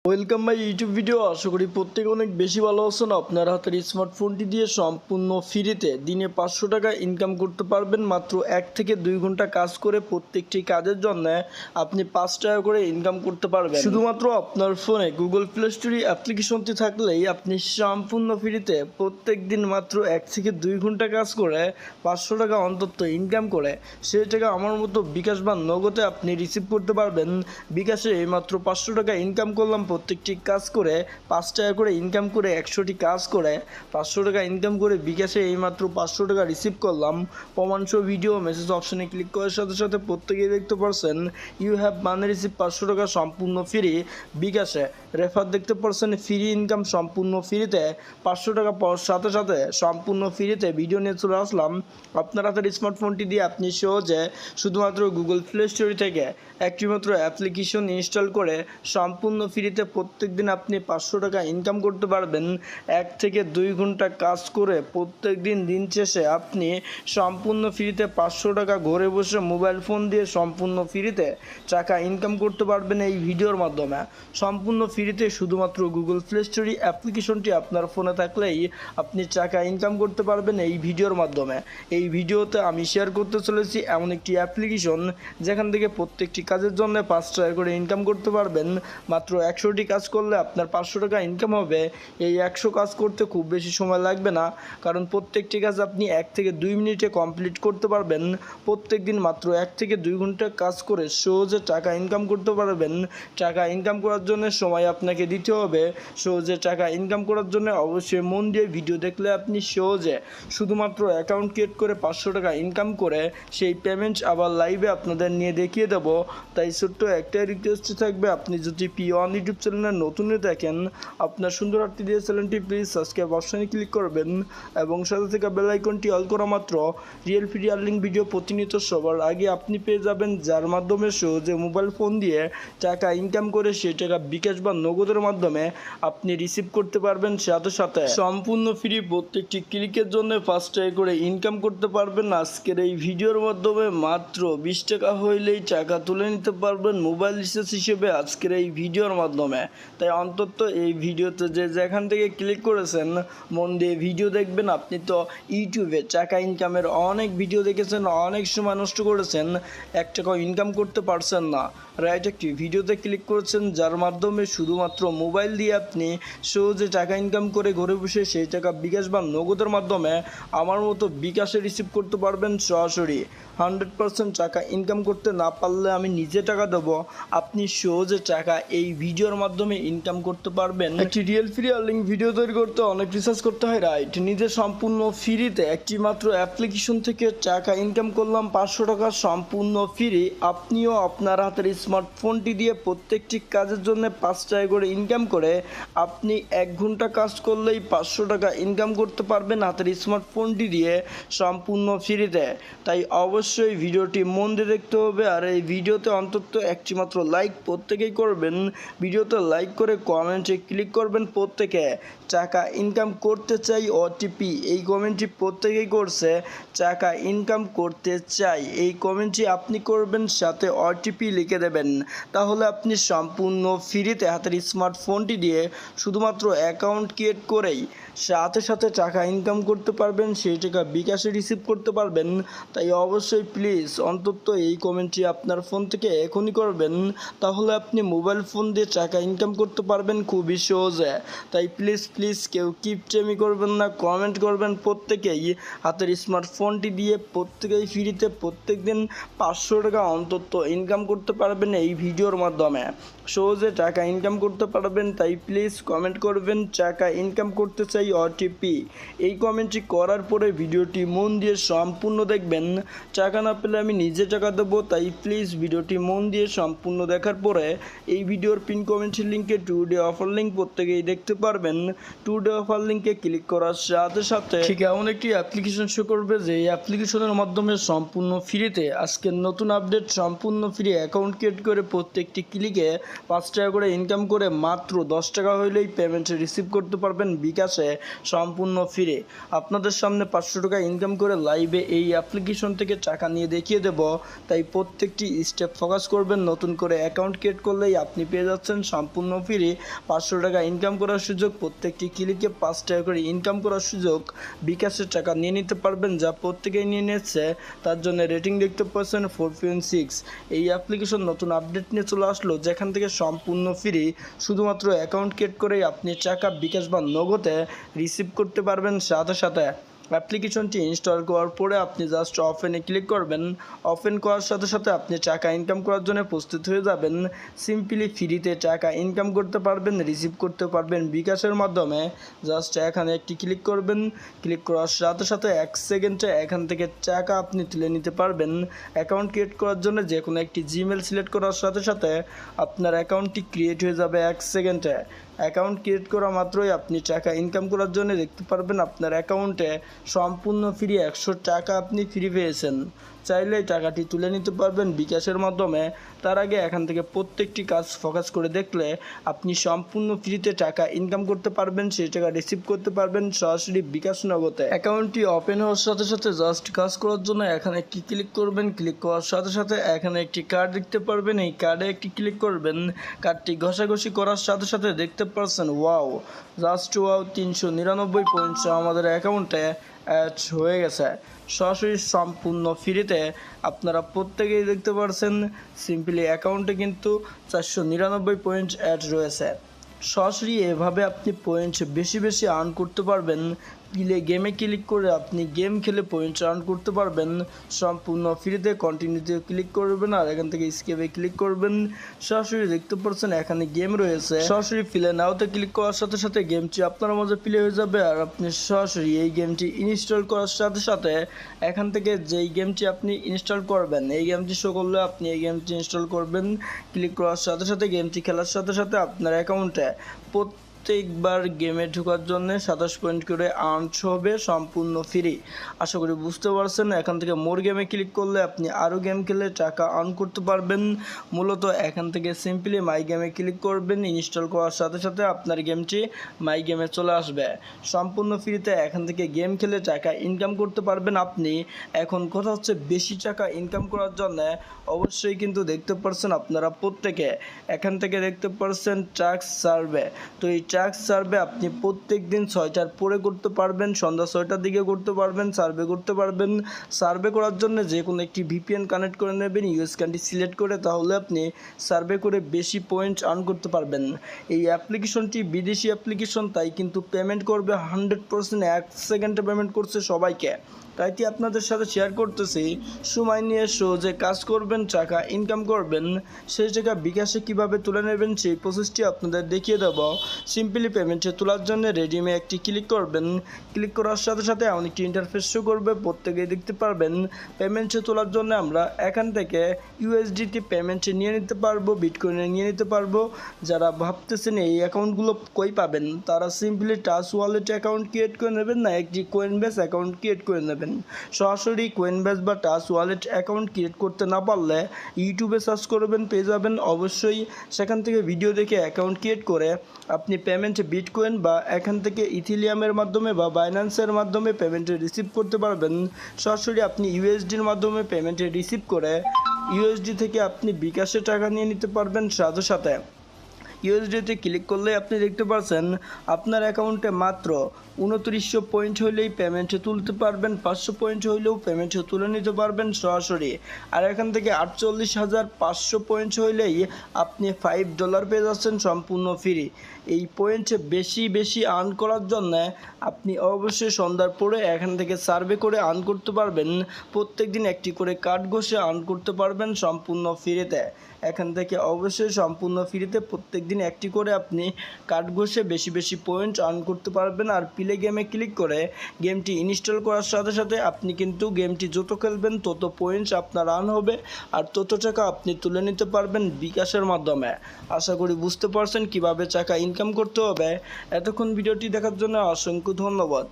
Welcome my YouTube video. আশা করি প্রত্যেকে অনেক বেশি ভালো আছেন। আপনার হাতের স্মার্টফোনটি দিয়ে সম্পূর্ণ ফ্রিতে দিনে 500 টাকা ইনকাম করতে পারবেন। মাত্র 1 থেকে 2 ঘন্টা কাজ করে প্রত্যেকটি কাজের জন্য আপনি 5 টাকা করে ইনকাম করতে পারবেন। শুধুমাত্র আপনার ফোনে গুগল প্লে স্টোরে অ্যাপ্লিকেশনটি থাকলেই আপনি সম্পূর্ণ ফ্রিতে প্রত্যেক দিন মাত্র 1 থেকে 2 ঘন্টা কাজ করে 500 টাকা অন্তত ইনকাম করে সেই টাকা আমার মতো বিকাশ বা নগদে আপনি রিসিভ করতে পারবেন। বিকাশে মাত্র 500 টাকা ইনকাম করলাম, প্রত্যেকটি কাজ করে 5 টাকা করে ইনকাম করে 100টি কাজ করে 500 টাকা ইনকাম করে বিকাশে এইমাত্র 500 টাকা রিসিভ করলাম। প্রমাণসহ ভিডিও মেসেজ অপশনে ক্লিক করার সাথে সাথে প্রত্যেকেই দেখতে পারছেন ইউ হ্যাভ মানি রিসিভ 500 টাকা সম্পূর্ণ ফ্রি। বিকাশে রেফার দেখতে পারছেন ফ্রি ইনকাম সম্পূর্ণ ফ্রিতে 500 টাকা পাওয়ার সাথে সাথে সম্পূর্ণ ফ্রিতে ভিডিও নিয়ে চলে আসলাম। আপনার হাতের স্মার্টফোনটি দিয়ে আপনি সহজে শুধুমাত্র গুগল প্লে স্টোর থেকে একটিমাত্র অ্যাপ্লিকেশন ইনস্টল করে সম্পূর্ণ ফ্রিতে প্রত্যেক দিন আপনি 500 টাকা ইনকাম করতে পারবেন। 1 থেকে 2 ঘন্টা কাজ করে প্রত্যেক দিন দিন শেষে আপনি সম্পূর্ণ ফ্রিতে 500 টাকা ঘরে বসে মোবাইল ফোন দিয়ে সম্পূর্ণ ফ্রিতে টাকা ইনকাম করতে পারবেন এই ভিডিওর মাধ্যমে। সম্পূর্ণ ফ্রিতে শুধুমাত্র গুগল প্লে স্টোরি অ্যাপ্লিকেশনটি আপনার ফোনে থাকলেই আপনি টাকা ইনকাম করতে পারবেন এই ভিডিওর মাধ্যমে। এই ভিডিওতে আমি শেয়ার করতে চলেছি এমন একটি অ্যাপ্লিকেশন যেখান থেকে প্রত্যেকটি কাজের জন্য 5 টাকা করে ইনকাম করতে পারবেন। মাত্র 100টি কাজ করলে আপনার 500 টাকা ইনকাম হবে। এই 100 কাজ করতে খুব বেশি সময় লাগবে না, কারণ প্রত্যেকটি কাজ আপনি 1 থেকে 2 মিনিটে কমপ্লিট করতে পারবেন। প্রত্যেক দিন মাত্র 1 থেকে 2 ঘন্টা কাজ করে সহজে টাকা ইনকাম করতে পারবেন। টাকা ইনকাম করার জন্য সময় আপনাকে দিতে হবে। সহজে টাকা ইনকাম করার জন্য অবশ্যই মন দিয়ে ভিডিও দেখলে আপনি সহজে শুধুমাত্র অ্যাকাউন্ট ক্রিয়েট করে 500 টাকা ইনকাম করে সেই পেমেন্ট আবার লাইভে আপনাদের নিয়ে দেখিয়ে দেবো। তাই ছোট্ট একটাই রিকোয়েস্ট থাকবে, আপনি যদি P1 ইউটিউব চ্যানেলে নতুন হয়ে দেখেন আপনার সুন্দর হাতটি দিয়ে চ্যানেলটি প্লিজ সাবস্ক্রাইব অপশনে ক্লিক করবেন এবং সাথে থেকে বেল আইকনটি অল করা মাত্র রিয়েল ফ্রি আর্নিং ভিডিও প্রতিনিয়ত সবার আগে আপনি পেয়ে যাবেন, যার মাধ্যমে সহজে মোবাইল ফোন দিয়ে টাকা ইনকাম করে সেই টাকা বিকাশ বা নগদের মাধ্যমে আপনি রিসিভ করতে পারবেন। সাথে সাথে সম্পূর্ণ ফ্রি প্রত্যেকটি ক্লিকের জন্য 5 টাকা করে ইনকাম করতে পারবেন। আজকের এই ভিডিওর মাধ্যমে মাত্র 20 টাকা হইলেই টাকা তুলে নিতে পারবেন মোবাইল রিচার্জ হিসেবে আজকের এই ভিডিওর মাধ্যমে। তাই অন্তত এই ভিডিওতে যেখান থেকে ক্লিক করেছেন মন দিয়ে ভিডিও দেখবেন। আপনি তো ইউটিউবে টাকা ইনকামের অনেক ভিডিও দেখেছেন, অনেক সময় নষ্ট করেছেন, 1 টাকাও ইনকাম করতে পারছেন না। রাইট একটি ভিডিওতে ক্লিক করেছেন যার মাধ্যমে শুধুমাত্র মোবাইল দিয়ে আপনি সহজে টাকা ইনকাম করে ঘরে বসে সেই টাকা বিকাশ বা নগদের মাধ্যমে আমার মতো বিকাশে রিসিভ করতে পারবেন সরাসরি। 100% টাকা ইনকাম করতে না পারলে আমি নিজে টাকা দেবো, আপনি সহজে টাকা এই ভিডিওর মাধ্যমে ইনকাম করতে পারবেন। একটি রিয়েল ফ্রি আর্নিং ভিডিও তৈরি করতে অনেক রিসার্চ করতে হয়, রাইট? নিজে সম্পূর্ণ ফ্রিতে একটি মাত্র অ্যাপ্লিকেশন থেকে টাকা ইনকাম করলাম 500 টাকা সম্পূর্ণ ফ্রি। আপনিও আপনার হাতের স্মার্টফোনটি দিয়ে প্রত্যেকটি কাজের জন্য 5 টাকা করে ইনকাম করে আপনি 1 ঘন্টা কাজ করলেই 500 টাকা ইনকাম করতে পারবেন হাতের স্মার্টফোনটি দিয়ে সম্পূর্ণ ফ্রিতে। তাই অবশ্যই ভিডিওটি মন দিয়ে দেখতে হবে, আর এই ভিডিওতে অন্তত একটি মাত্র লাইক প্রত্যেকেই করবেন। ভিডিওতে লাইক করে কমেন্টে ক্লিক করবেন প্রত্যেকে। টাকা ইনকাম করতে চাই ওটিপি, এই কমেন্টটি প্রত্যেকেই করছে। টাকা ইনকাম করতে চাই এই কমেন্টটি আপনি করবেন, সাথে ওটিপি লিখে দেবেন। তাহলে আপনি সম্পূর্ণ ফ্রিতে হাতের স্মার্টফোনটি দিয়ে শুধুমাত্র অ্যাকাউন্ট ক্রিয়েট করেই সাথে সাথে টাকা ইনকাম করতে পারবেন, সেই টাকা বিকাশে রিসিভ করতে পারবেন। তাই অবশ্যই প্লিজ অন্তত এই কমেন্টটি আপনার ফোন থেকে এখনই করবেন, তাহলে আপনি মোবাইল ফোন দিয়ে টাকা ইনকাম করতে পারবেন খুবই সহজে। তাই প্লিজ প্লিজ কেউ কিপটেমি করবেন না, কমেন্ট করবেন প্রত্যেকেই। হাতের স্মার্টফোনটি দিয়ে প্রত্যেকেই ফ্রিতে প্রত্যেক দিন 500 টাকা অন্তত ইনকাম করতে পারবেন এই ভিডিওর মাধ্যমে। সহজে টাকা ইনকাম করতে পারবেন, তাই প্লিজ কমেন্ট করবেন টাকা ইনকাম করতে চাই ওটিপি। এই কমেন্টটি করার পরে ভিডিওটি মন দিয়ে সম্পূর্ণ দেখবেন। টাকা না পেলে আমি নিজে টাকা দেবো, তাই প্লিজ ভিডিওটি মন দিয়ে সম্পূর্ণ দেখার পরে এই ভিডিওর পিন কমেন্টের লিঙ্কে টুডে অফার লিঙ্ক প্রত্যেকেই দেখতে পারবেন। টুডে অফার লিঙ্কে ক্লিক করার সাথে সাথে ঠিক এমন একটি অ্যাপ্লিকেশন শো করবে যে এই অ্যাপ্লিকেশনের মাধ্যমে সম্পূর্ণ ফ্রিতে আজকের নতুন আপডেট সম্পূর্ণ ফ্রি অ্যাকাউন্ট ক্রিয়েট করে প্রত্যেকটি ক্লিকে 5 টাকা করে ইনকাম করে মাত্র 10 টাকা হইলেই পেমেন্ট রিসিভ করতে পারবেন বিকাশে সম্পূর্ণ ফ্রি। আপনাদের সামনে 500 টাকা ইনকাম করে লাইভে এই অ্যাপ্লিকেশন থেকে টাকা নিয়ে দেখিয়ে দেব, তাই প্রত্যেকটি স্টেপ ফোকাস করবেন। নতুন করে অ্যাকাউন্ট ক্রিয়েট করলেই আপনি পেয়ে যাচ্ছেন সম্পূর্ণ ফ্রি 500 টাকা ইনকাম করার সুযোগ। প্রত্যেকটি ক্লিকে 5 টাকা করে ইনকাম করার সুযোগ, বিকাশের টাকা নিয়ে নিতে পারবেন, যা প্রত্যেকেই নিয়ে নিচ্ছে। তার জন্য রেটিং দেখতে পাচ্ছেন 4.6। এই অ্যাপ্লিকেশন নতুন আপডেট নিয়ে চলে আসলো, যেখান থেকে সম্পূর্ণ ফ্রি শুধুমাত্র অ্যাকাউন্ট ক্রিয়েট করেই আপনি টাকা বিকাশ বা নগদে রিসিভ করতে পারবেন সাথে সাথে। অ্যাপ্লিকেশনটি ইনস্টল করার পরে আপনি জাস্ট ওপেনে ক্লিক করবেন। ওপেন করার সাথে সাথে আপনি টাকা ইনকাম করার জন্য প্রস্তুত হয়ে যাবেন। সিম্পলি ফ্রিতে টাকা ইনকাম করতে পারবেন, রিসিভ করতে পারবেন বিকাশের মাধ্যমে। জাস্ট এখানে একটি ক্লিক করবেন। ক্লিক করার সাথে সাথে 1 সেকেন্ডে এখান থেকে টাকা আপনি তুলে নিতে পারবেন। অ্যাকাউন্ট ক্রিয়েট করার জন্য যে কোনো একটি জিমেল সিলেক্ট করার সাথে সাথে আপনার অ্যাকাউন্টটি ক্রিয়েট হয়ে যাবে 1 সেকেন্ডে। অ্যাকাউন্ট ক্রিয়েট করা মাত্রই আপনি টাকা ইনকাম করার জন্য দেখতে পারবেন আপনার অ্যাকাউন্টে সম্পূর্ণ ফ্রি 100 টাকা আপনি ফ্রি পেয়েছেন। চাইলেই টাকাটি তুলে নিতে পারবেন বিকাশের মাধ্যমে। তার আগে এখান থেকে প্রত্যেকটি কাজ ফোকাস করে দেখলে আপনি সম্পূর্ণ ফ্রিতে টাকা ইনকাম করতে পারবেন, সেই টাকা রিসিভ করতে পারবেন সরাসরি বিকাশ নগদে। অ্যাকাউন্টটি ওপেন হওয়ার সাথে সাথে জাস্ট কাজ করার জন্য এখানে একটি ক্লিক করবেন। ক্লিক করার সাথে সাথে এখানে একটি কার্ড দেখতে পারবেন, এই কার্ডে একটি ক্লিক করবেন। কার্ডটি ঘষাঘষি করার সাথে সাথে দেখতে পাচ্ছেন ওয়াও, জাস্ট ওয়াও 399 পয়েন্টস আমাদের অ্যাকাউন্টে অ্যাড হয়ে গেছে সরাসরি সম্পূর্ণ ফ্রিতে। আপনারা প্রত্যেকেই দেখতে পাচ্ছেন সিম্পলি অ্যাকাউন্টে কিন্তু 499 পয়েন্ট অ্যাড রয়েছে। সরাসরি এভাবে আপনি পয়েন্ট বেশি বেশি আর্ন করতে পারবেন। গেমে ক্লিক করে আপনি গেম খেলে পয়েন্ট আর্ন করতে পারবেন সম্পূর্ণ ফ্রিতে। কন্টিনিউতে ক্লিক করবেন আর এখান থেকে স্কেপে ক্লিক করবেন। সরাসরি দেখতে পাচ্ছেন এখানে গেম রয়েছে। সরাসরি প্লে নাওতে ক্লিক করার সাথে সাথে গেমটি আপনার মাঝে প্লে হয়ে যাবে। আর আপনি সরাসরি এই গেমটি ইনস্টল করার সাথে সাথে এখান থেকে যেই গেমটি আপনি ইনস্টল করবেন, এই গেমটি শো করলে আপনি এই গেমটি ইনস্টল করবেন। ক্লিক করার সাথে সাথে গেমটি খেলার সাথে সাথে আপনার অ্যাকাউন্টে প্রত্যেকবার গেমে ঢোকার জন্য 27 পয়েন্ট করে আর্নস হবে সম্পূর্ণ ফ্রি। আশা করি বুঝতে পারছেন। এখান থেকে মোর গেমে ক্লিক করলে আপনি আরও গেম খেলে টাকা আর্ন করতে পারবেন। মূলত এখান থেকে সিম্পলি মাই গেমে ক্লিক করবেন। ইনস্টল করার সাথে সাথে আপনার গেমটি মাই গেমে চলে আসবে সম্পূর্ণ ফ্রিতে। এখান থেকে গেম খেলে টাকা ইনকাম করতে পারবেন আপনি। এখন কথা হচ্ছে বেশি টাকা ইনকাম করার জন্য অবশ্যই কিন্তু দেখতে পাচ্ছেন আপনারা প্রত্যেকে এখান থেকে দেখতে পাচ্ছেন টাস্ক সার্ভে। তো এই টাস্ক সার্ভে আপনি প্রত্যেক দিন 6টার পরে করতে পারবেন, সন্ধ্যা 6টার দিকে করতে পারবেন, সার্ভে করতে পারবেন। সার্ভে করার জন্য যে কোনো একটি ভিপিএন কানেক্ট করে নেবেন, ইউএস কান্ট্রি সিলেক্ট করে, তাহলে আপনি সার্ভে করে বেশি পয়েন্ট আর্ন করতে পারবেন। এই অ্যাপ্লিকেশনটি বিদেশি অ্যাপ্লিকেশন, তাই কিন্তু পেমেন্ট করবে 100%। 1 সেকেন্ডে পেমেন্ট করছে সবাইকে। তাই কি আপনাদের সাথে শেয়ার করতেছি সময় নিয়ে সহজে কাজ করবেন, টাকা ইনকাম করবেন, সেই টাকা বিকাশে কিভাবে তুলে নেবেন সেই প্রসেসটি আপনাদের দেখিয়ে দেব। সিম্পলি পেমেন্টে তোলার জন্য রেডিমে একটি ক্লিক করবেন। ক্লিক করার সাথে সাথে অনেকটি ইন্টারফেস শো করবে, প্রত্যেকেই দেখতে পারবেন। পেমেন্টে তোলার জন্য আমরা এখান থেকে ইউএসডিটি পেমেন্টে নিয়ে নিতে পারবো, বিটকয়েনে নিয়ে নিতে পারবো। যারা ভাবতেছেন এই অ্যাকাউন্টগুলো কই পাবেন, তারা simply touch wallet account create করে নেবেন, না একটি কোয়েনবেস অ্যাকাউন্ট ক্রিয়েট করে নেবেন। সরাসরি কোয়েনবেস বা টাচ ওয়ালেট অ্যাকাউন্ট ক্রিয়েট করতে না পারলে ইউটিউবে সার্চ করবেন, পেয়ে যাবেন। অবশ্যই সেখান থেকে ভিডিও দেখে অ্যাকাউন্ট ক্রিয়েট করে আপনি পেমেন্ট বিটকয়েন বা এখান থেকে ইথিলিয়ামের মাধ্যমে বা বাইন্যান্সের মাধ্যমে পেমেন্টে রিসিভ করতে পারবেন। সরাসরি আপনি ইউএসডির মাধ্যমে পেমেন্টে রিসিভ করে ইউএসডি থেকে আপনি বিকাশে টাকা নিয়ে নিতে পারবেন সাথে সাথে। ইউএসডিতে ক্লিক করলে আপনি দেখতে পাচ্ছেন আপনার অ্যাকাউন্টে মাত্র 2900 পয়েন্ট হইলেই পেমেন্টে তুলতে পারবেন, 500 পয়েন্ট হইলেও পেমেন্টে তুলে নিতে পারবেন সরাসরি। আর এখান থেকে 48,500 পয়েন্ট হইলেই আপনি $5 পেয়ে যাচ্ছেন সম্পূর্ণ ফ্রি। এই পয়েন্ট বেশি বেশি আর্ন করার জন্য আপনি অবশ্যই সন্ধ্যার পরে এখান থেকে সার্ভে করে আর্ন করতে পারবেন। প্রত্যেক দিন একটি করে কার্ড ঘষে আর্ন করতে পারবেন সম্পূর্ণ ফ্রিতে। এখান থেকে অবশ্যই সম্পূর্ণ ফ্রিতে প্রত্যেক দিন একটি করে আপনি কার্ড ঘষে বেশি বেশি পয়েন্ট আর্ন করতে পারবেন। আর প্লে গেমে ক্লিক করে গেমটি ইনস্টল করার সাথে সাথে আপনি কিন্তু গেমটি যত খেলবেন তত পয়েন্টস আপনার আর্ন হবে আর তত টাকা আপনি তুলে নিতে পারবেন বিকাশের মাধ্যমে। আশা করি বুঝতে পারছেন কিভাবে টাকা ইনকাম করতে হবে। এতক্ষণ ভিডিওটি দেখার জন্য অসংখ্য ধন্যবাদ।